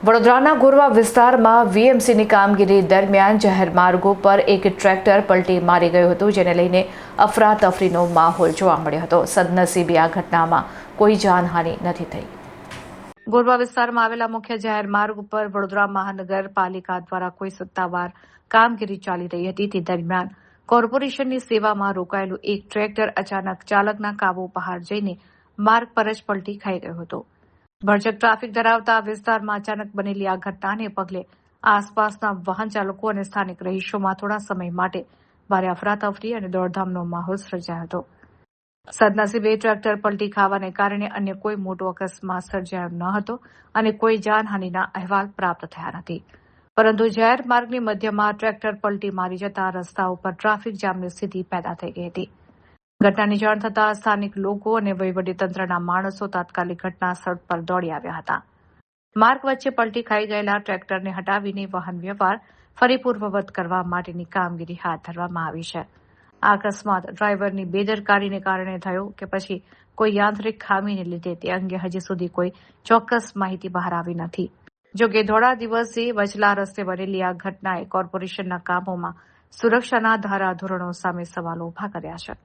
વડોદરાના ગોરવા વિસ્તારમાં વીએમસીની કામગીરી દરમિયાન જાહેર માર્ગો પર એક ટ્રેક્ટર પલટી મારી ગયું હતું, જેને લઈને અફરાતફરીનો માહોલ જોવા મળ્યો હતો. સદનસીબે આ ઘટનામાં કોઈ જાનહાનિ નથી થઈ. ગોરવા વિસ્તારમાં આવેલા મુખ્ય જાહેર માર્ગ ઉપર વડોદરા મહાનગરપાલિકા દ્વારા કોઈ સત્તાવાર કામગીરી ચાલી રહી હતી. તે દરમિયાન કોર્પોરેશનની સેવામાં રોકાયેલું એક ટ્રેક્ટર અચાનક ચાલકના કાબુ બહાર જઈને માર્ગ પર જ પલટી ખાઈ ગયું હતું. ભરચક ટ્રાફિક ધરાવતા વિસ્તારમાં અચાનક બનેલી આ ઘટનાને પગલે આસપાસના વાહન ચાલકો અને સ્થાનિક રહીશોમાં થોડા સમય માટે ભારે અફરાતફરી અને દોડધામનો માહોલ સર્જાયો હતો. સદનસીબે ટ્રેક્ટર પલટી ખાવાને કારણે અન્ય કોઈ મોટો અકસ્માત સર્જાયો ન હતો અને કોઈ જાનહાનિના અહેવાલ પ્રાપ્ત થયા નથી. પરંતુ જાહેર માર્ગની મધ્યમાં ટ્રેક્ટર પલટી મારી જતા રસ્તા ઉપર ટ્રાફિક જામની સ્થિતિ પેદા થઈ ગઈ હતી. ઘટનાની જાણ થતાં સ્થાનિક લોકો અને વહીવટીતંત્રના માણસો તાત્કાલિક ઘટના સ્થળ પર દોડી આવ્યા હતા. માર્ગ વચ્ચે પલટી ખાઈ ગયેલા ટ્રેક્ટરને હટાવીને વાહન વ્યવહાર ફરી પૂર્વવત કરવા માટેની કામગીરી હાથ ધરવામાં આવી છે. આ અકસ્માત ડ્રાઈવરની બેદરકારીને કારણે થયો કે પછી કોઈ યાંત્રિક ખામીને લીધે તે અંગે હજી સુધી કોઈ ચોક્કસ માહિતી બહાર આવી નથી. જોકે થોડા દિવસે વચલા રસ્તે બનેલી આ ઘટનાએ કોર્પોરેશનના કામોમાં સુરક્ષાના ધારાધોરણો સામે સવાલો ઉભા કર્યા છે.